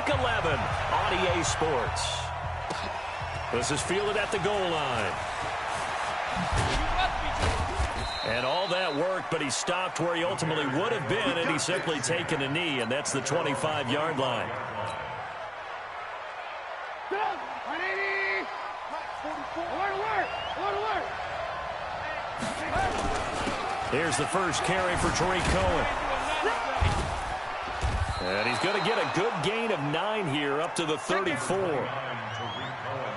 Week 11 on EA Sports. This is fielded at the goal line. And all that work, but he stopped where he ultimately would have been, and he's simply taken a knee, and that's the 25-yard line. Here's the first carry for Tariq Cohen. And he's going to get a good gain of 9 here, up to the 34.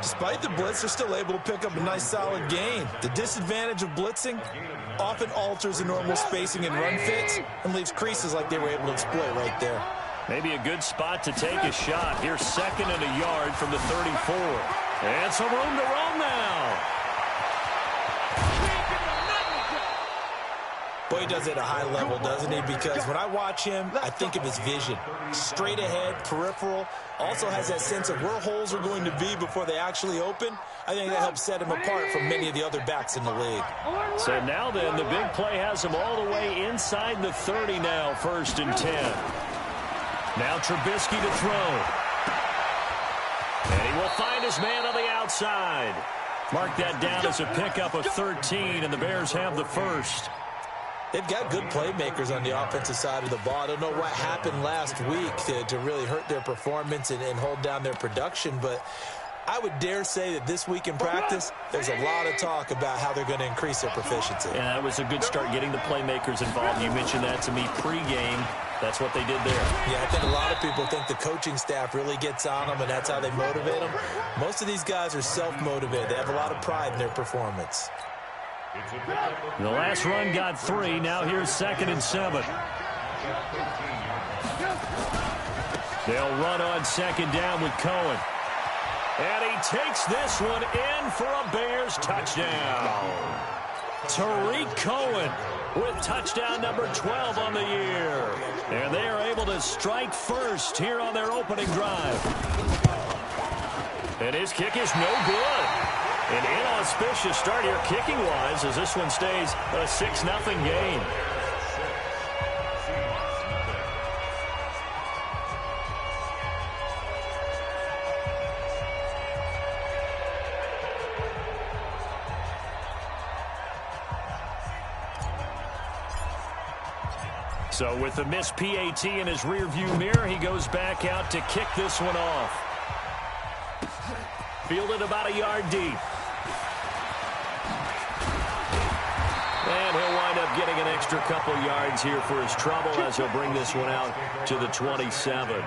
Despite the blitz, they're still able to pick up a nice, solid gain. The disadvantage of blitzing often alters the normal spacing and run fits and leaves creases like they were able to exploit right there. Maybe a good spot to take a shot. Here's 2nd and a yard from the 34. And some room to roam now. Boy, he does it at a high level, doesn't he? Because when I watch him, I think of his vision. Straight ahead, peripheral. Also has that sense of where holes are going to be before they actually open. I think that helps set him apart from many of the other backs in the league. So now then, the big play has him all the way inside the 30 now, 1st and 10. Now Trubisky to throw. And he will find his man on the outside. Mark that down as a pickup of 13, and the Bears have the first. They've got good playmakers on the offensive side of the ball. I don't know what happened last week to really hurt their performance and hold down their production, but I would dare say that this week in practice, there's a lot of talk about how they're going to increase their proficiency. Yeah, that was a good start getting the playmakers involved. You mentioned that to me pregame. That's what they did there. Yeah, I think a lot of people think the coaching staff really gets on them, and that's how they motivate them. Most of these guys are self-motivated. They have a lot of pride in their performance. The last run got 3. Now here's 2nd and 7. They'll run on 2nd down with Cohen. And he takes this one in for a Bears touchdown. Tariq Cohen with touchdown number 12 on the year. And they are able to strike first here on their opening drive. And his kick is no good. An inauspicious start here kicking-wise as this one stays a 6-0 game. So with the missed PAT in his rearview mirror, he goes back out to kick this one off. Fielded about a yard deep. And he'll wind up getting an extra couple yards here for his trouble as he'll bring this one out to the 27.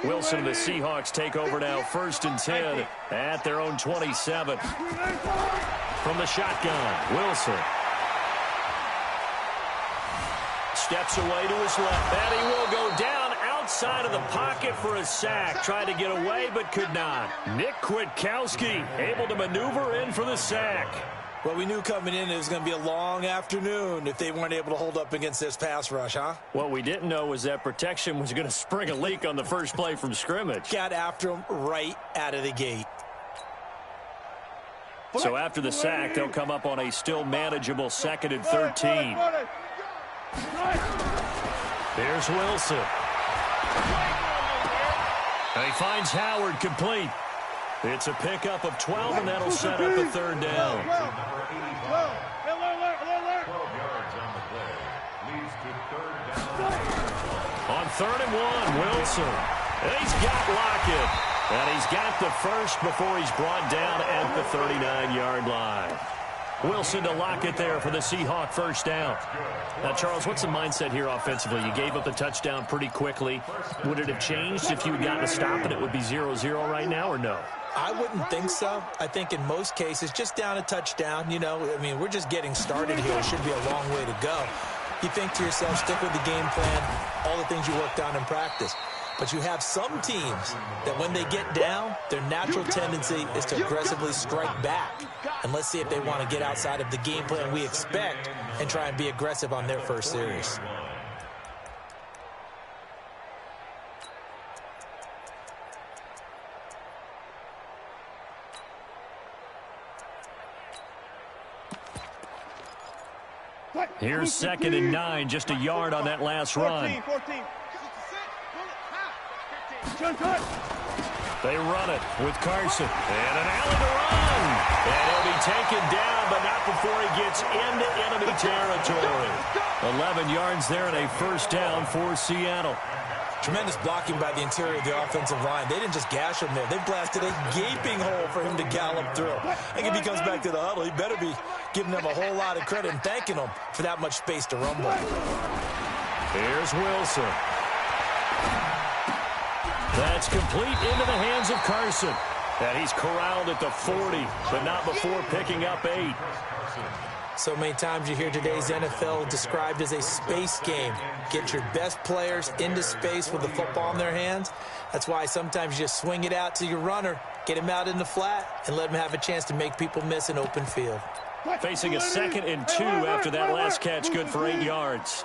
Wilson and the Seahawks take over now, 1st and 10 at their own 27. From the shotgun, Wilson. Steps away to his left, and he will go down outside of the pocket for a sack. Tried to get away, but could not. Nick Kwiatkowski able to maneuver in for the sack. Well, we knew coming in it was going to be a long afternoon if they weren't able to hold up against this pass rush, huh? What we didn't know was that protection was going to spring a leak on the first play from scrimmage. Got after him right out of the gate. So after the sack, they'll come up on a still manageable 2nd and 13. There's Wilson. And he finds Howard complete. It's a pickup of 12, and that'll set up a 3rd down. On 3rd and 1, Wilson. And he's got Lockett. And he's got the first before he's brought down at the 39-yard line. Wilson to Lockett there for the Seahawk 1st down. Now, Charles, what's the mindset here offensively? You gave up the touchdown pretty quickly. Would it have changed if you had gotten a stop and it would be 0-0 right now, or no? I wouldn't think so. I think in most cases, just down a touchdown, you know, I mean, we're just getting started here. It should be a long way to go. You think to yourself, stick with the game plan, all the things you worked on in practice. But you have some teams that when they get down, their natural tendency is to aggressively strike back. And let's see if they want to get outside of the game plan we expect and try and be aggressive on their first series. Here's 2nd and 9, just a yard on that last run. 14. They run it with Carson. And an alley to run. And he'll be taken down, but not before he gets into enemy territory. 11 yards there and a first down for Seattle. Tremendous blocking by the interior of the offensive line. They didn't just gash him there. They blasted a gaping hole for him to gallop through. I think if he comes back to the huddle, he better be giving them a whole lot of credit and thanking them for that much space to rumble. Here's Wilson. That's complete into the hands of Carson. And he's corralled at the 40, but not before picking up 8. So many times you hear today's NFL described as a space game. Get your best players into space with the football in their hands. That's why sometimes you just swing it out to your runner, get him out in the flat, and let him have a chance to make people miss an open field. Facing a 2nd and 2 after that last catch, good for 8 yards.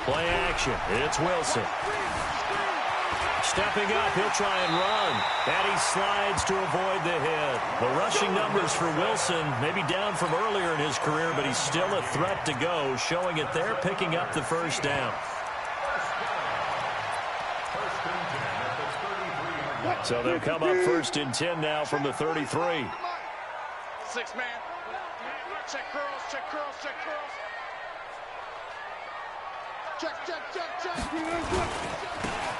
Play action. It's Wilson. Stepping up, he'll try and run. And he slides to avoid the hit. The rushing numbers for Wilson may be down from earlier in his career, but he's still a threat to go, showing it there, picking up the first down. So they'll come up 1st and 10 now from the 33. 6-man. Check curls, check curls, check curls. Check.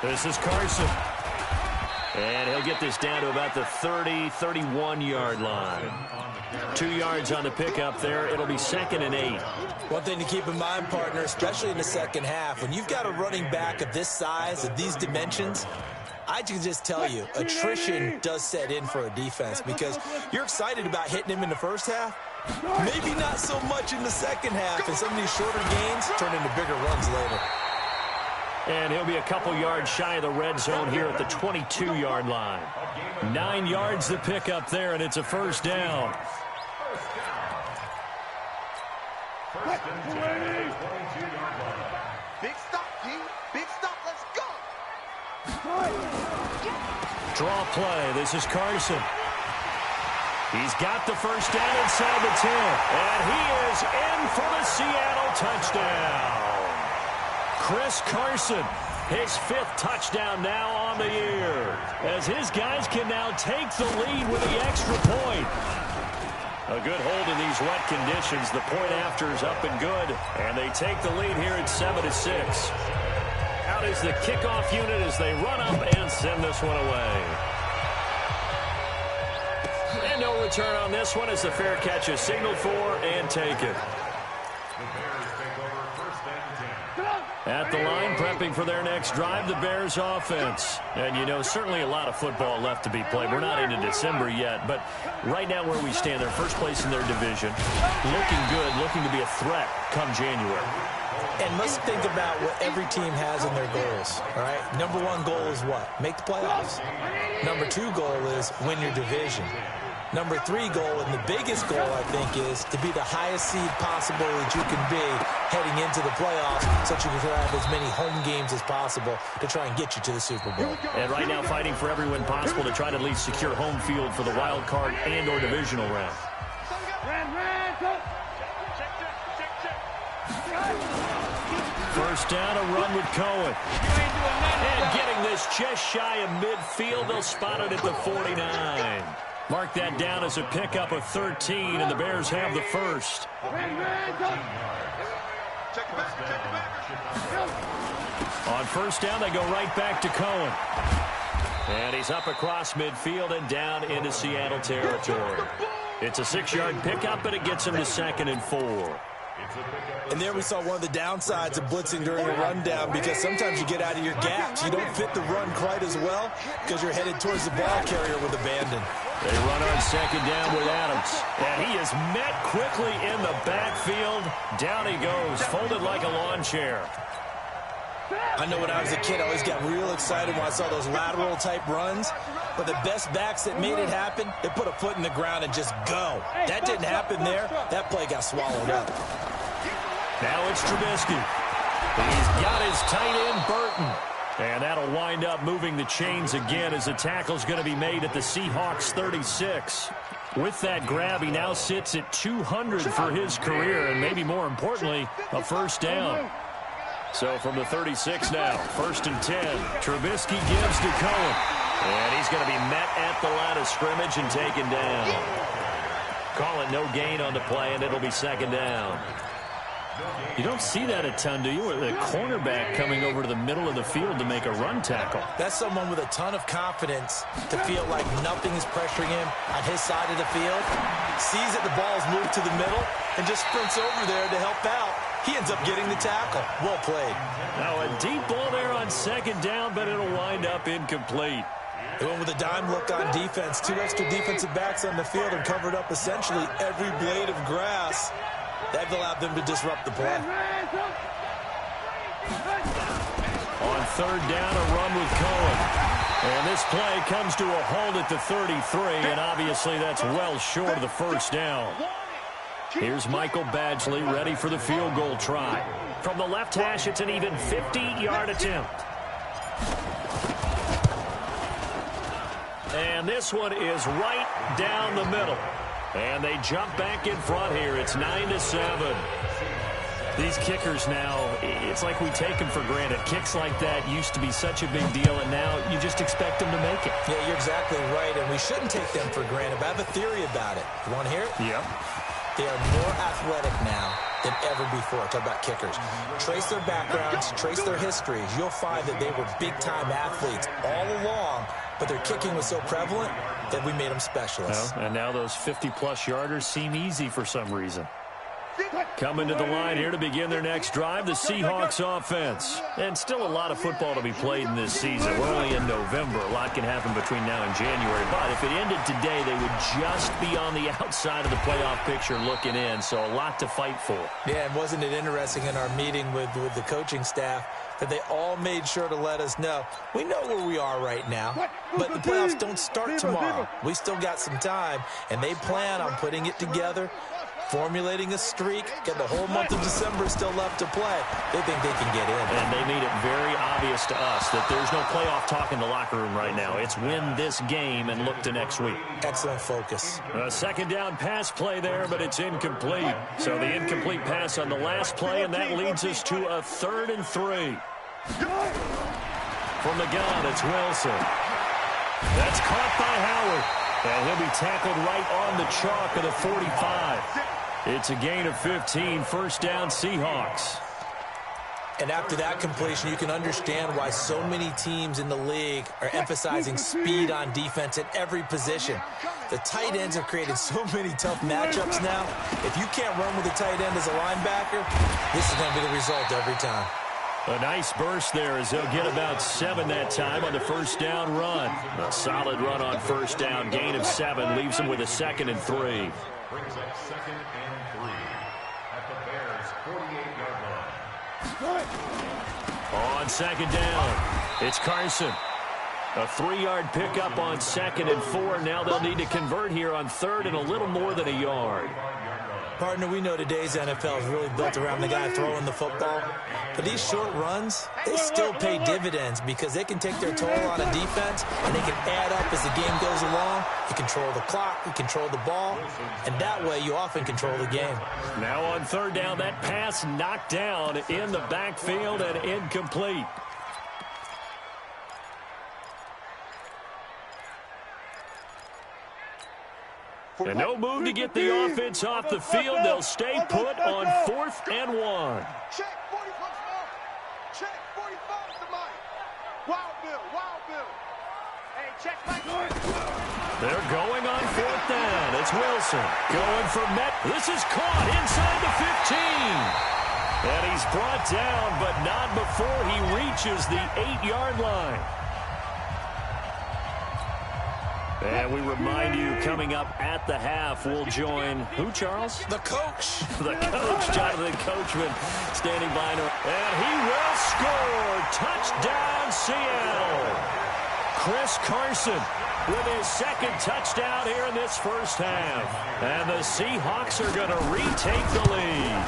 This is Carson. And he'll get this down to about the 30, 31-yard line. 2 yards on the pickup there. It'll be 2nd and 8. One thing to keep in mind, partner, especially in the second half, when you've got a running back of this size, of these dimensions, I can just tell you, attrition does set in for a defense because you're excited about hitting him in the first half. Maybe not so much in the second half, and some of these shorter gains turn into bigger runs later. And he'll be a couple yards shy of the red zone here at the 22-yard line. 9 yards to pick up there, and it's a first down. Big stop, G. Big stop. Let's go. Draw play. This is Carson. He's got the first down inside the 10. And he is in for the Seattle touchdown. Chris Carson, his 5th touchdown now on the year, as his guys can now take the lead with the extra point. A good hold in these wet conditions. The point after is up and good, and they take the lead here at 7-6. Out is the kickoff unit as they run up and send this one away. And no return on this one as the fair catch is signaled for and taken. At the line, prepping for their next drive, the Bears offense. And, you know, certainly a lot of football left to be played. We're not into December yet, but right now where we stand, they're first place in their division. Looking good, looking to be a threat come January. And let's think about what every team has in their goals, all right? Number 1 goal is what? Make the playoffs. Number 2 goal is win your division. Number 3 goal, and the biggest goal, I think, is to be the highest seed possible that you can be heading into the playoffs so that you can have as many home games as possible to try and get you to the Super Bowl. And right now fighting for every win possible to try to at least secure home field for the wild card and or divisional round. First down, a run with Cohen. And getting this just shy of midfield, they'll spot it at the 49. Mark that down as a pickup of 13, and the Bears have the first. On first down, they go right back to Cohen. And he's up across midfield and down into Seattle territory. It's a 6-yard pickup, but it gets him to 2nd and 4. And there we saw one of the downsides of blitzing during a rundown, because sometimes you get out of your gaps. You don't fit the run quite as well because you're headed towards the ball carrier with abandon. They run on 2nd down with Adams. And he is met quickly in the backfield. Down he goes, folded like a lawn chair. I know when I was a kid, I always got real excited when I saw those lateral-type runs. But the best backs that made it happen, they put a foot in the ground and just go. That didn't happen there. That play got swallowed up. Now it's Trubisky. He's got his tight end, Burton. And that'll wind up moving the chains again as the tackle's going to be made at the Seahawks 36. With that grab, he now sits at 200 for his career, and maybe more importantly, a first down. So from the 36 now, 1st and 10. Trubisky gives to Cohen. And he's going to be met at the line of scrimmage and taken down. Call it no gain on the play, and it'll be 2nd down. You don't see that a ton, do you? The cornerback coming over to the middle of the field to make a run tackle. That's someone with a ton of confidence to feel like nothing is pressuring him on his side of the field. Sees that the ball's moved to the middle and just sprints over there to help out. He ends up getting the tackle. Well played. Now a deep ball there on 2nd down, but it'll wind up incomplete. They went with a dime look on defense. 2 extra defensive backs on the field and covered up essentially every blade of grass. That allowed them to disrupt the play. On 3rd down, a run with Cohen. And this play comes to a halt at the 33, and obviously that's well short of the first down. Here's Michael Badgley ready for the field goal try. From the left hash, it's an even 50-yard attempt. And this one is right down the middle. And they jump back in front here. It's 9-7. These kickers now, it's like we take them for granted. Kicks like that used to be such a big deal, and now you just expect them to make it. Yeah, you're exactly right, and we shouldn't take them for granted. But I have a theory about it. You want to hear it? Yep. They are more athletic now than ever before. Talk about kickers. Trace their backgrounds, trace their histories. You'll find that they were big-time athletes all along, but their kicking was so prevalent that we made them specialists. Well, and now those 50-plus yarders seem easy for some reason. Coming to the line here to begin their next drive, the Seahawks offense. And still a lot of football to be played in this season. We're only in November. A lot can happen between now and January. But if it ended today, they would just be on the outside of the playoff picture looking in. So a lot to fight for. Yeah, and wasn't it interesting in our meeting with the coaching staff that they all made sure to let us know, we know where we are right now, but the playoffs don't start tomorrow. We still got some time, and they plan on putting it together, formulating a streak, got the whole month of December still left to play. They think they can get in. And they made it very obvious to us that there's no playoff talk in the locker room right now. It's win this game and look to next week. Excellent focus. A 2nd down pass play there, but it's incomplete. So the incomplete pass on the last play, and that leads us to a 3rd and 3. From the gun, it's Wilson. That's caught by Howard. And he'll be tackled right on the chalk of the 45. It's a gain of 15, 1st down Seahawks. And after that completion, you can understand why so many teams in the league are emphasizing speed on defense at every position. The tight ends have created so many tough matchups now. If you can't run with a tight end as a linebacker, this is going to be the result every time. A nice burst there as they'll get about 7 that time on the 1st down run. A solid run on 1st down. Gain of 7 leaves them with a 2nd and 3. Brings up 2nd and 3 at the Bears' 48-yard line. On 2nd down, it's Carson. A 3-yard pickup on 2nd and 4. Now they'll need to convert here on 3rd and a little more than a yard. Partner, we know today's NFL is really built around the guy throwing the football. But these short runs, they still pay dividends because they can take their toll on a defense and they can add up as the game goes along. You control the clock, you control the ball, and that way you often control the game. Now on 3rd down, that pass knocked down in the backfield and incomplete. And no move to get the offense off the field. They'll stay put on 4th and 1. Check 45 more. Check 45 to Mike. Wild Bill, Wild Bill. Hey, check Mike. They're going on 4th down. It's Wilson going for Met. This is caught inside the 15. And he's brought down, but not before he reaches the 8-yard line. And we remind you, coming up at the half, we'll join who, Charles? The coach. The coach, Jonathan Coachman, standing by. And he will score. Touchdown, Seattle. Chris Carson with his 2nd touchdown here in this first half. And the Seahawks are going to retake the lead.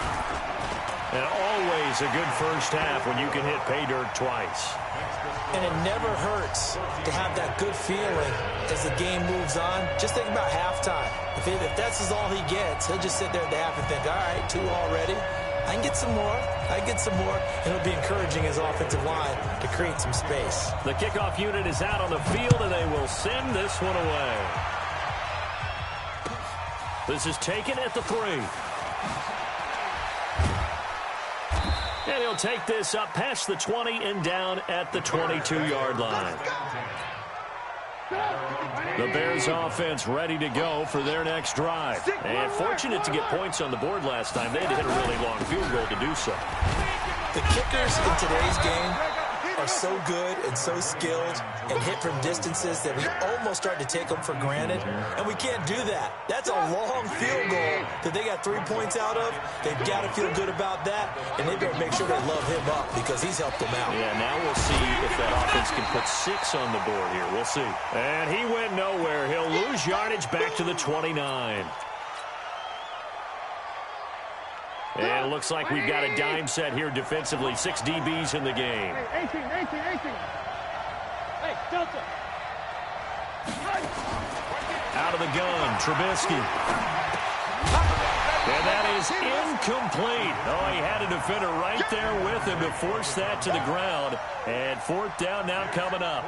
And always a good first half when you can hit pay dirt twice. And it never hurts to have that good feeling as the game moves on. Just think about halftime. If that's all he gets, he'll just sit there at the half and think, all right, 2 already. I can get some more. I can get some more. And it'll be encouraging his offensive line to create some space. The kickoff unit is out on the field, and they will send this one away. This is taken at the 3. And he'll take this up past the 20 and down at the 22-yard line. The Bears offense ready to go for their next drive. And fortunate to get points on the board last time. They had to hit a really long field goal to do so. The kickers in today's game are so good and so skilled and hit from distances that we almost start to take them for granted, and we can't do that. That's a long field goal that they got 3 points out of. They've got to feel good about that, and they better make sure they love him up because he's helped them out. Yeah, now we'll see if that offense can put 6 on the board here. We'll see. And he went nowhere. He'll lose yardage back to the 29. And it looks like we've got a dime set here defensively. 6 DBs in the game. 18. Hey, Delta. Out of the gun, Trubisky. And that is incomplete. Oh, he had a defender right there with him to force that to the ground. And 4th down now coming up.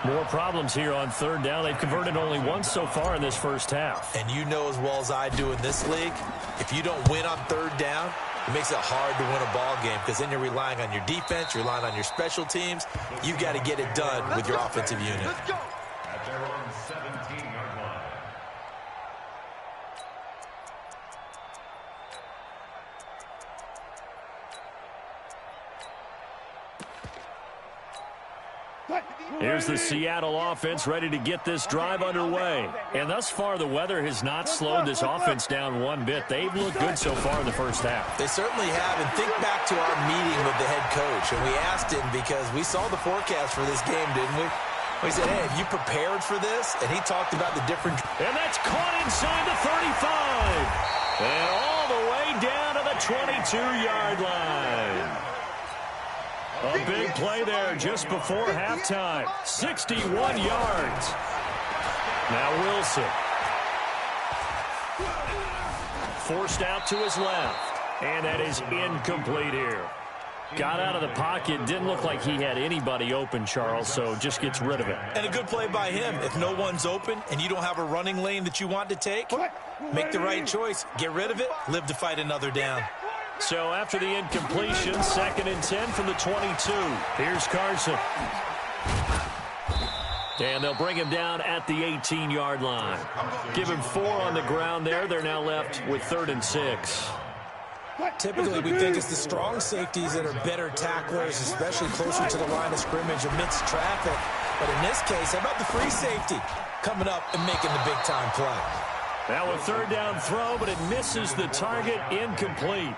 More problems here on 3rd down. They've converted only once so far in this first half. And you know as well as I do in this league, if you don't win on 3rd down, it makes it hard to win a ball game because then you're relying on your defense, you're relying on your special teams. You've got to get it done with your offensive unit. At their own 17-yard line. Here's the Seattle offense ready to get this drive underway. And thus far, the weather has not slowed this offense down one bit. They've looked good so far in the first half. They certainly have. And think back to our meeting with the head coach. And we asked him because we saw the forecast for this game, didn't we? We said, hey, have you prepared for this? And he talked about the different... And that's caught inside the 35. And all the way down to the 22-yard line. A big play there just before halftime. 61 yards. Now Wilson. Forced out to his left. And that is incomplete here. Got out of the pocket. Didn't look like he had anybody open, Charles, so just gets rid of it. And a good play by him. If no one's open and you don't have a running lane that you want to take, make the right choice. Get rid of it. Live to fight another down. So after the incompletion, 2nd and 10 from the 22. Here's Carson. And they'll bring him down at the 18-yard line. Give him 4 on the ground there. They're now left with 3rd and 6. Typically, we think it's the strong safeties that are better tacklers, especially closer to the line of scrimmage amidst traffic. But in this case, how about the free safety coming up and making the big-time play? Now a 3rd down throw, but it misses the target. Incomplete.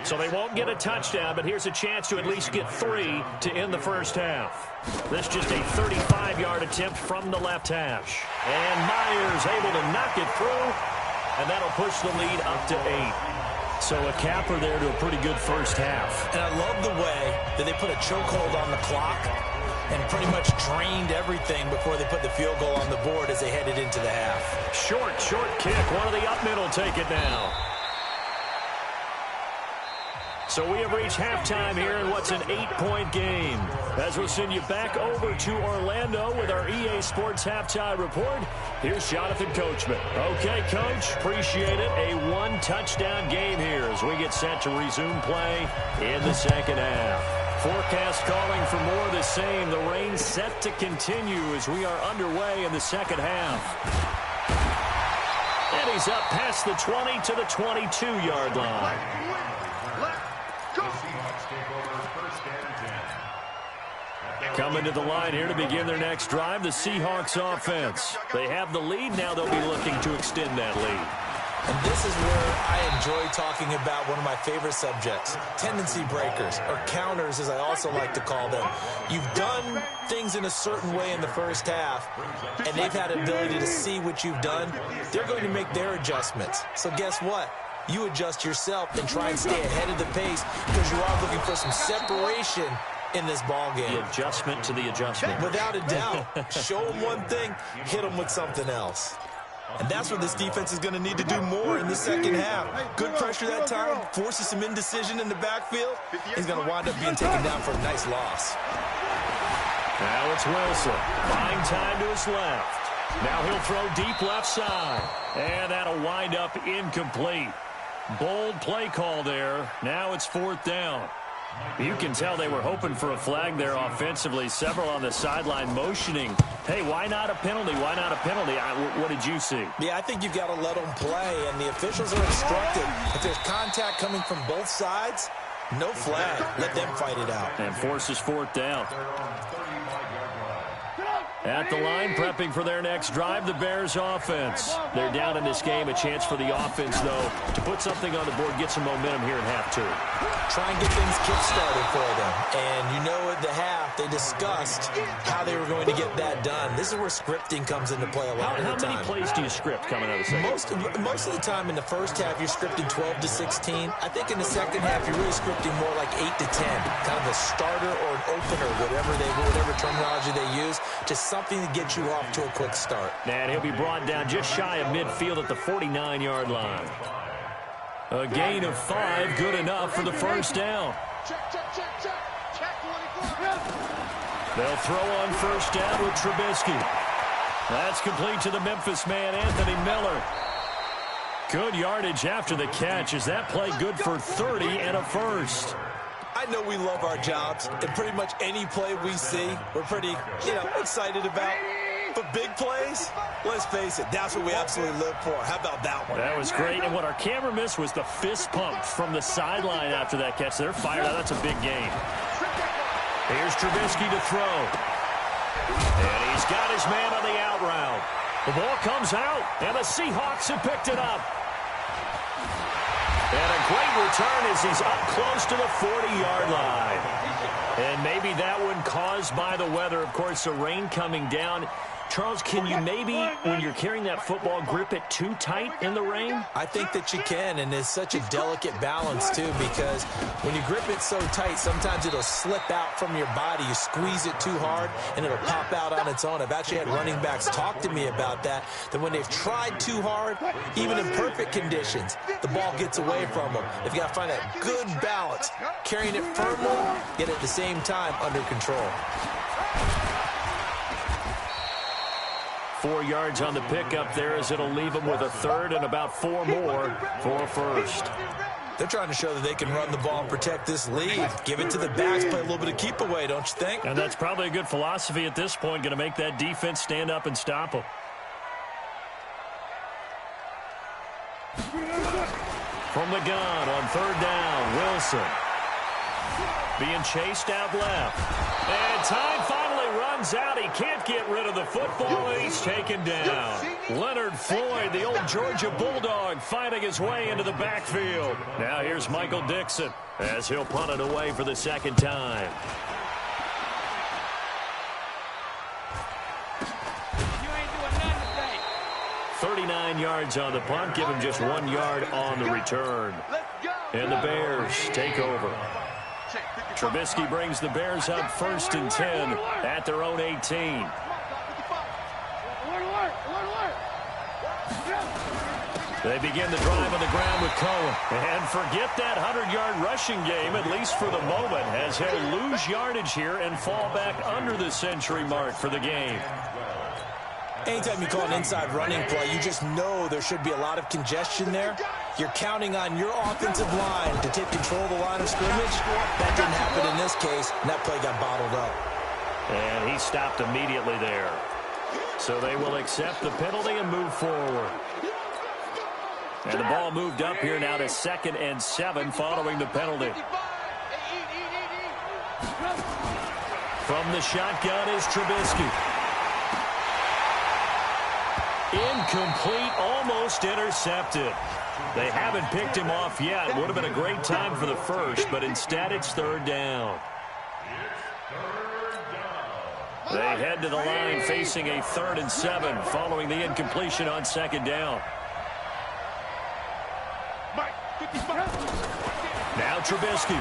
So they won't get a touchdown, but here's a chance to at least get 3 to end the first half. This just a 35-yard attempt from the left hash. And Myers able to knock it through, and that'll push the lead up to 8. So a capper there to a pretty good first half. And I love the way that they put a chokehold on the clock and pretty much drained everything before they put the field goal on the board as they headed into the half. Short kick. One of the up middle take it now. So we have reached halftime here in what's an 8-point game. As we'll send you back over to Orlando with our EA Sports Halftime Report, here's Jonathan Coachman. Okay, Coach, appreciate it. A 1-touchdown game here as we get set to resume play in the second half. Forecast calling for more of the same. The rain set to continue as we are underway in the second half. And he's up past the 20 to the 22-yard line. Coming to the line here to begin their next drive, the Seahawks offense. They have the lead. Now they'll be looking to extend that lead. And this is where I enjoy talking about one of my favorite subjects, tendency breakers, or counters as I also like to call them. You've done things in a certain way in the first half, and they've had the ability to see what you've done. They're going to make their adjustments. So guess what? you adjust yourself and try and stay ahead of the pace because you are looking for some separation in this ball game. The adjustment to the adjustment. Without a doubt. Show them one thing, hit them with something else. And that's what this defense is going to need to do more in the second half. Good pressure that time, forces some indecision in the backfield. He's going to wind up being taken down for a nice loss. Now it's Wilson. Buying time to his left. Now he'll throw deep left side. And that'll wind up incomplete. Bold play call there. Now it's 4th down. You can tell they were hoping for a flag there offensively. Several on the sideline motioning. Hey, why not a penalty? Why not a penalty? What did you see? Yeah, I think you've got to let them play, and the officials are instructed. If there's contact coming from both sides, no flag. Let them fight it out. And forces 4th down. At the line, prepping for their next drive, the Bears offense. They're down in this game. A chance for the offense, though, to put something on the board, get some momentum here in half 2. Try and get things kick-started for them. And you know at the half, they discussed how they were going to get that done. This is where scripting comes into play a lot of the time. How many plays do you script coming out of the second? Most of the time in the first half, you're scripting 12 to 16. I think in the second half, you're really scripting more like 8 to 10. Kind of a starter or an opener, whatever terminology they use, just something to get you off to a quick start. And he'll be brought down just shy of midfield at the 49-yard line. A gain of 5, good enough for the first down. They'll throw on first down with Trubisky. That's complete to the Memphis man, Anthony Miller. Good yardage after the catch. Is that play good for 30 and a first? I know we love our jobs, and pretty much any play we see, we're pretty, excited about. But big plays, let's face it, that's what we absolutely live for. How about that one? That was great, and what our camera missed was the fist pump from the sideline after that catch. They're fired out. That's a big gain. Here's Trubisky to throw. And he's got his man on the out route. The ball comes out, and the Seahawks have picked it up. And a great return as he's up close to the 40-yard line. And maybe that one caused by the weather. Of course, the rain coming down. Charles, can you maybe, when you're carrying that football, grip it too tight in the rain? I think that you can, and it's such a delicate balance, too, because when you grip it so tight, sometimes it'll slip out from your body. You squeeze it too hard, and it'll pop out on its own. I've actually had running backs talk to me about that when they've tried too hard, even in perfect conditions, the ball gets away from them. They've got to find that good balance, carrying it firmly, yet at the same time under control. 4 yards on the pickup there as it'll leave them with a third and about 4 more for a first. They're trying to show that they can run the ball and protect this lead. Give it to the backs, play a little bit of keep away, don't you think? And that's probably a good philosophy at this point, going to make that defense stand up and stop them. From the gun on third down, Wilson. Being chased out left. And time finally runs out. He can't get rid of the football, and he's taken down. Leonard Floyd, the old Georgia Bulldog, fighting his way into the backfield. Now here's Michael Dixon as he'll punt it away for the second time. 39 yards on the punt, give him just 1 yard on the return. And the Bears take over. Trubisky brings the Bears up 1st and 10 at their own 18. They begin the drive on the ground with Cohen. And forget that 100-yard rushing game, at least for the moment, as he'll lose yardage here and fall back under the century mark for the game. Anytime you call an inside running play, you just know there should be a lot of congestion there. You're counting on your offensive line to take control of the line of scrimmage. That didn't happen in this case, and that play got bottled up. And he stopped immediately there. So they will accept the penalty and move forward. And the ball moved up here now to 2nd and 7 following the penalty. From the shotgun is Trubisky. Incomplete, almost intercepted. They haven't picked him off yet. Would have been a great time for the first, but instead it's 3rd down. They head to the line facing a 3rd and 7 following the incompletion on 2nd down. Mike. Now Trubisky.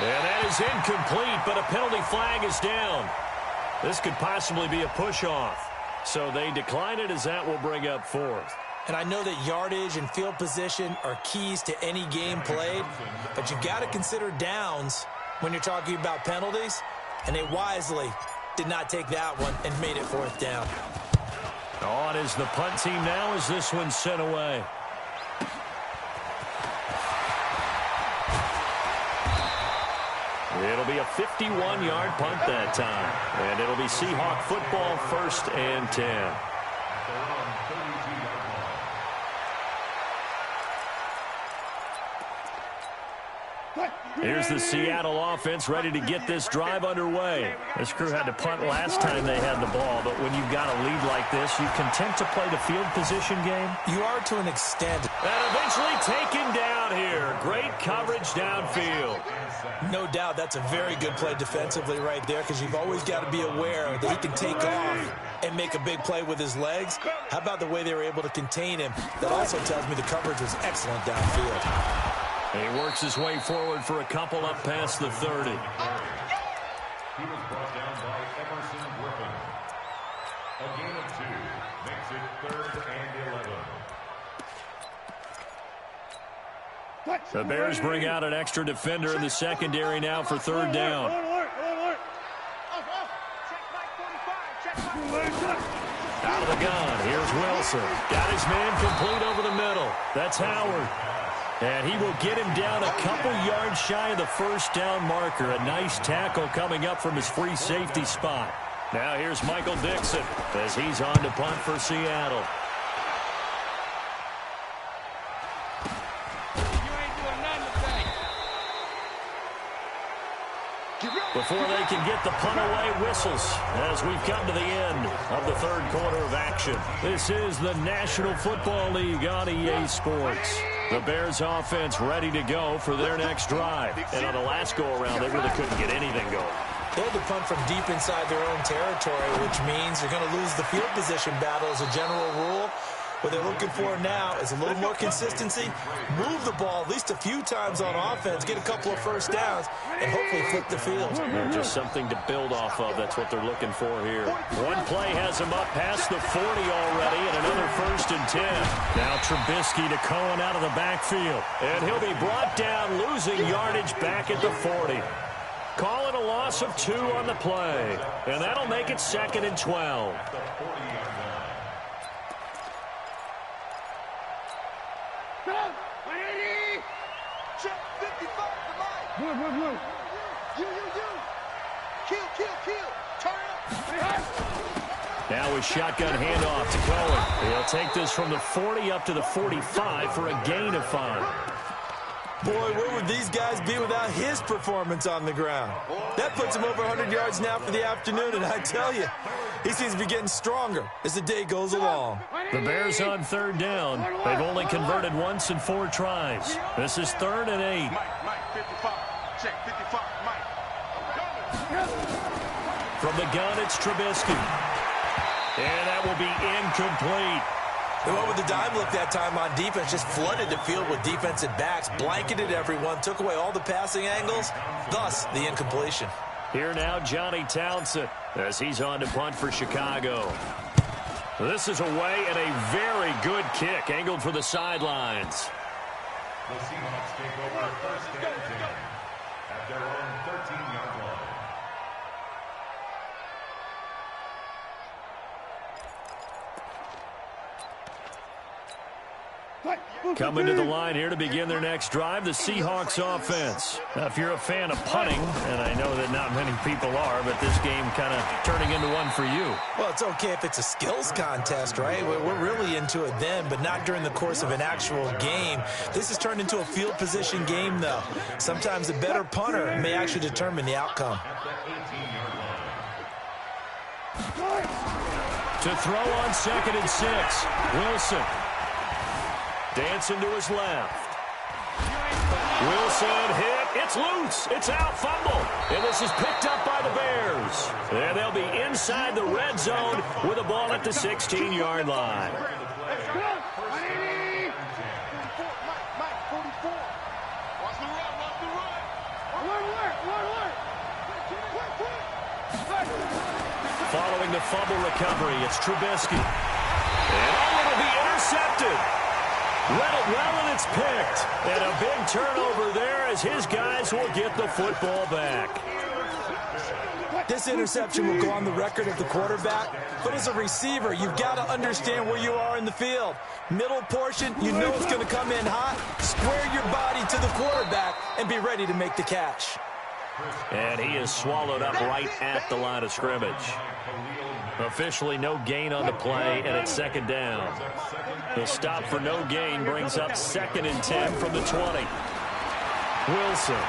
And that is incomplete, but a penalty flag is down. This could possibly be a push-off. So they decline it as that will bring up fourth. And I know that yardage and field position are keys to any game played, but you've got to consider downs when you're talking about penalties, and they wisely did not take that one and made it fourth down. On is the punt team now as this one's sent away. It'll be a 51-yard punt that time. And it'll be Seahawk football, 1st and 10. Here's the Seattle offense ready to get this drive underway. This crew had to punt last time they had the ball, but when you've got a lead like this, you content to play the field position game? You are to an extent. And eventually taken down here. Great coverage downfield. No doubt that's a very good play defensively right there, because you've always got to be aware that he can take off and make a big play with his legs. How about the way they were able to contain him? That also tells me the coverage was excellent downfield. He works his way forward for a couple up past the 30. He was brought down by Emerson Griffin. A gain of 2 makes it 3rd and 11. The Bears bring out an extra defender in the secondary now for 3rd down. Out of the gun, here's Wilson. Got his man complete over the middle. That's Howard. And he will get him down a couple yards shy of the 1st down marker. A nice tackle coming up from his free safety spot. Now here's Michael Dixon as he's on to punt for Seattle. Before they can get the punt away, whistles as we've come to the end of the 3rd quarter of action. This is the National Football League on EA Sports. The Bears offense ready to go for their next drive. And on the last go-around, they really couldn't get anything going. They had to punt from deep inside their own territory, which means you're going to lose the field position battle as a general rule. What they're looking for now is a little more consistency, move the ball at least a few times on offense, get a couple of 1st downs, and hopefully flip the field. Just something to build off of. That's what they're looking for here. One play has them up past the 40 already, and another 1st and 10. Now Trubisky to Cohen out of the backfield. And he'll be brought down, losing yardage back at the 40. Call it a loss of 2 on the play. And that'll make it 2nd and 12. Now with shotgun handoff to Cohen. He'll take this from the 40 up to the 45 for a gain of 5. Boy, where would these guys be without his performance on the ground? That puts him over 100 yards now for the afternoon, and I tell you, he seems to be getting stronger as the day goes along. The Bears on 3rd down. They've only converted once in 4 tries. This is 3rd and 8. Mike, 55. Check, 55, Mike. From the gun, it's Trubisky. And that will be incomplete. They went with the dime look that time on defense, just flooded the field with defensive backs, blanketed everyone, took away all the passing angles, thus the incompletion. Here now, Johnny Townsend, as he's on to punt for Chicago. This is away and a very good kick, angled for the sidelines. The Seahawks take over 1st and 10 at their own 13-yard line. Coming to the line here to begin their next drive, the Seahawks offense. Now, if you're a fan of punting, and I know that not many people are, but this game kind of turning into one for you. Well, it's okay if it's a skills contest, right? We're really into it then, but not during the course of an actual game. This has turned into a field position game, though. Sometimes a better punter may actually determine the outcome. To throw on 2nd and 6, Wilson. Dancing to his left. Wilson hit. It's loose. It's out. Fumble. And this is picked up by the Bears. And they'll be inside the red zone with a ball at the 16-yard line. handling the fumble recovery. It's Trubisky. And it'll be intercepted. Read it well, and it's picked. And a big turnover there as his guys will get the football back. This interception will go on the record of the quarterback, but as a receiver, you've got to understand where you are in the field. Middle portion, you know it's going to come in hot. Square your body to the quarterback and be ready to make the catch. And he is swallowed up right at the line of scrimmage. Officially no gain on the play, and it's second down. The stop for no gain brings up 2nd and 10 from the 20. Wilson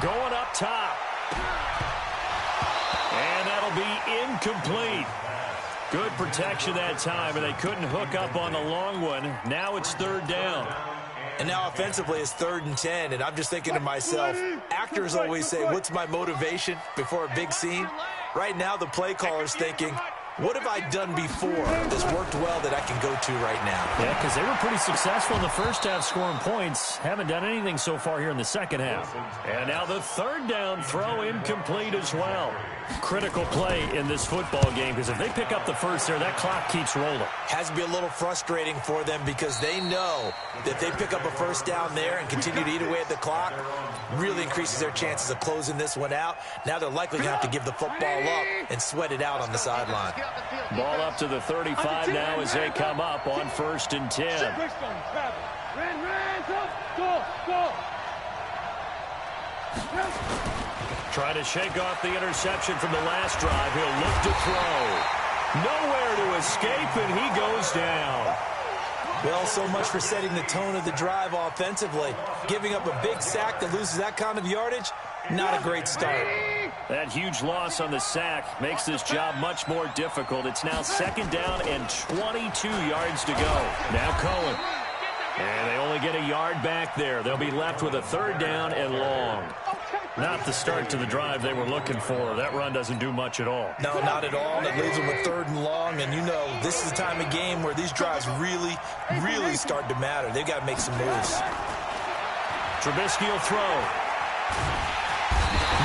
going up top. And that'll be incomplete. Good protection that time, and they couldn't hook up on the long one. Now it's 3rd down. And now offensively it's 3rd and 10, and I'm just thinking to myself, actors always say, what's my motivation before a big scene? Right now the play caller's thinking, what have I done before that's worked well that I can go to right now? Yeah, because they were pretty successful in the first half scoring points. Haven't done anything so far here in the second half. And now the 3rd down throw incomplete as well. Critical play in this football game, because if they pick up the first there, that clock keeps rolling. Has to be a little frustrating for them because they know that if they pick up a first down there and continue to eat away at the clock, really increases their chances of closing this one out. Now they're likely going to have to give the football up and sweat it out on the sideline. Ball up to the 35 now as they come up on 1st and 10. Trying to shake off the interception from the last drive. He'll look to throw. Nowhere to escape, and he goes down. Well, so much for setting the tone of the drive offensively. Giving up a big sack that loses that kind of yardage, not a great start. That huge loss on the sack makes this job much more difficult. It's now 2nd down and 22 yards to go. Now Cohen. And they only get a yard back there. They'll be left with a 3rd down and long. Not the start to the drive they were looking for. That run doesn't do much at all. No, not at all. It leaves them with 3rd and long. And you know, this is the time of game where these drives really start to matter. They've got to make some moves. Trubisky will throw.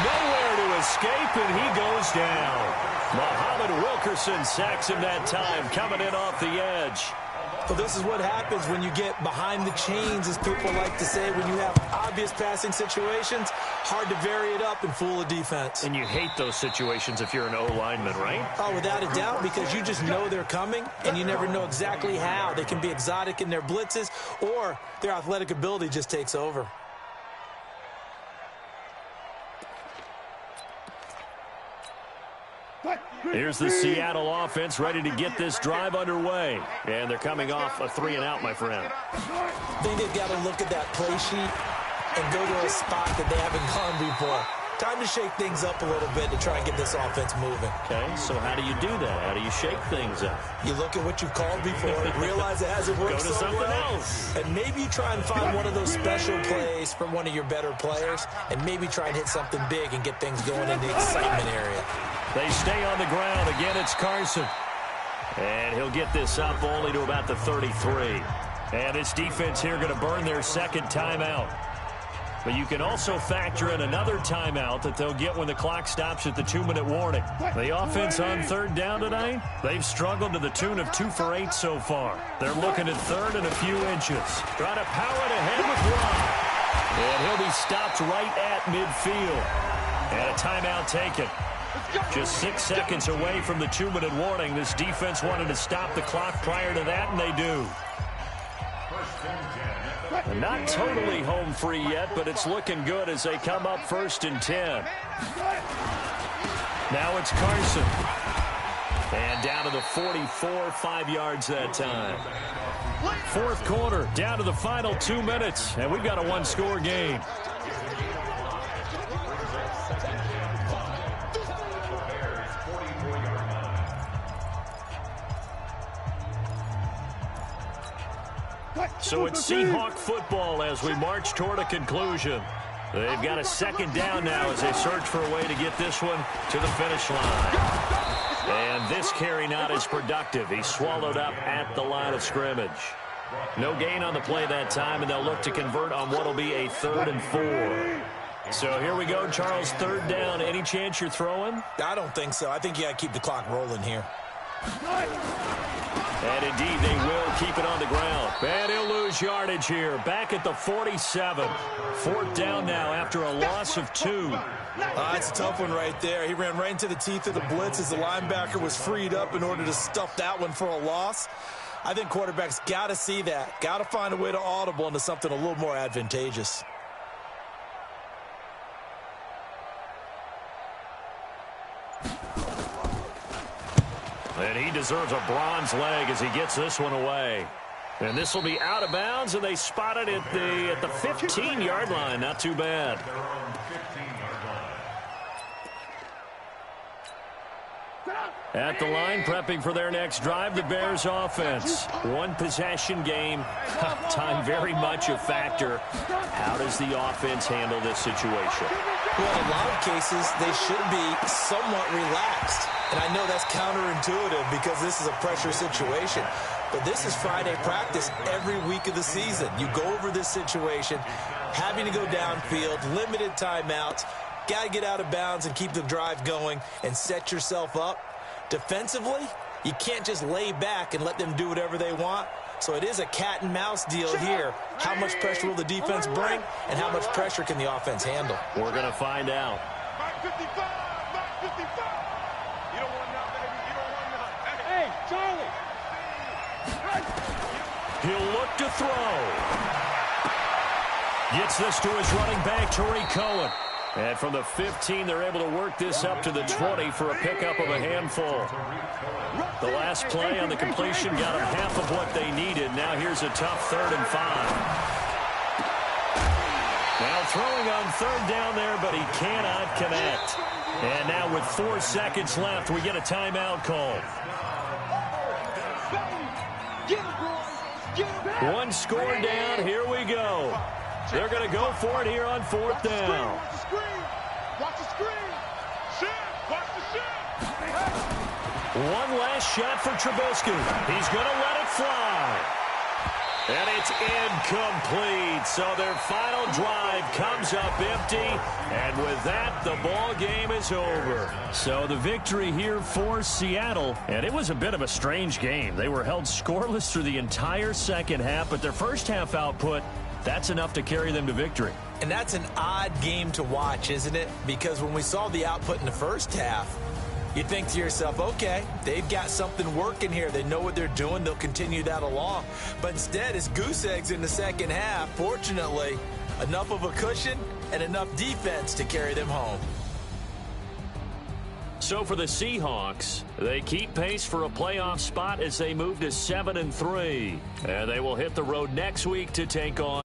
Nowhere to escape, and he goes down. Muhammad Wilkerson sacks him that time, coming in off the edge. Well, this is what happens when you get behind the chains, as people like to say, when you have obvious passing situations. Hard to vary it up and fool a defense. And you hate those situations if you're an O-lineman, right? Oh, without a doubt, because you just know they're coming, and you never know exactly how. They can be exotic in their blitzes, or their athletic ability just takes over. Here's the Seattle offense ready to get this drive underway. And they're coming off a 3-and-out, my friend. I think they've got to look at that play sheet and go to a spot that they haven't gone before. Time to shake things up a little bit to try and get this offense moving. Okay, so how do you do that? How do you shake things up? You look at what you've called before, realize it hasn't worked so well, else. and maybe you try and find one of those special plays from one of your better players, and maybe try and hit something big and get things going in the excitement area. They stay on the ground. Again, it's Carson. And he'll get this up only to about the 33. And this defense here going to burn their 2nd timeout. But you can also factor in another timeout that they'll get when the clock stops at the 2-minute warning. The offense on 3rd down tonight, they've struggled to the tune of 2 for 8 so far. They're looking at 3rd and a few inches. Trying to power it ahead with Robb. And he'll be stopped right at midfield. And a timeout taken. Just 6 seconds away from the 2-minute warning. This defense wanted to stop the clock prior to that, and they do. And not totally home free yet, but it's looking good as they come up 1st and 10. Now it's Carson. And down to the 44, 5 yards that time. 4th quarter, down to the final 2 minutes, and we've got a 1-score game. So it's Seahawk football as we march toward a conclusion. They've got a 2nd down now as they search for a way to get this one to the finish line. And this carry not as productive. He's swallowed up at the line of scrimmage. No gain on the play that time, and they'll look to convert on what will be a 3rd and 4. So here we go, Charles, third down. Any chance you're throwing? I don't think so. I think you got to keep the clock rolling here. And indeed, they will keep it on the ground. And he'll lose yardage here. Back at the 47. Fourth down now after a loss of 2. That's a tough one right there. He ran right into the teeth of the blitz as the linebacker was freed up in order to stuff that one for a loss. I think quarterbacks got to see that. Got to find a way to audible into something a little more advantageous. And he deserves a bronze leg as he gets this one away. And this will be out of bounds, and they spot it at the 15-yard line. Not too bad. At the line, prepping for their next drive, the Bears offense. One possession game. Time very much a factor. How does the offense handle this situation? Well, in a lot of cases, they should be somewhat relaxed. And I know that's counterintuitive because this is a pressure situation. But this is Friday practice every week of the season. You go over this situation, having to go downfield, limited timeouts, got to get out of bounds and keep the drive going and set yourself up. Defensively, you can't just lay back and let them do whatever they want. So it is a cat and mouse deal here. How much pressure will the defense bring and how much pressure can the offense handle? We're going to find out. Mark 55, Mark 55. You don't want nothing, baby. You don't want nothing. Hey, Charlie. He'll look to throw. Gets this to his running back, Tariq Cohen. And from the 15, they're able to work this up to the 20 for a pickup of a handful. The last play on the completion got them half of what they needed. Now here's a tough 3rd and 5. Now throwing on 3rd down there, but he cannot connect. And now with 4 seconds left, we get a timeout call. One score down. Here we go. They're going to go for it here on 4th down. Watch the screen. Watch the screen. Shit. Watch the shit. One last shot for Trubisky. He's going to let it fly. And it's incomplete. So their final drive comes up empty. And with that, the ball game is over. So the victory here for Seattle. And it was a bit of a strange game. They were held scoreless through the entire second half. But their first half output, that's enough to carry them to victory. And that's an odd game to watch, isn't it? Because when we saw the output in the first half, you think to yourself, okay, they've got something working here. They know what they're doing. They'll continue that along. But instead, it's goose eggs in the second half. Fortunately, enough of a cushion and enough defense to carry them home. So for the Seahawks, they keep pace for a playoff spot as they move to 7-3. And they will hit the road next week to take on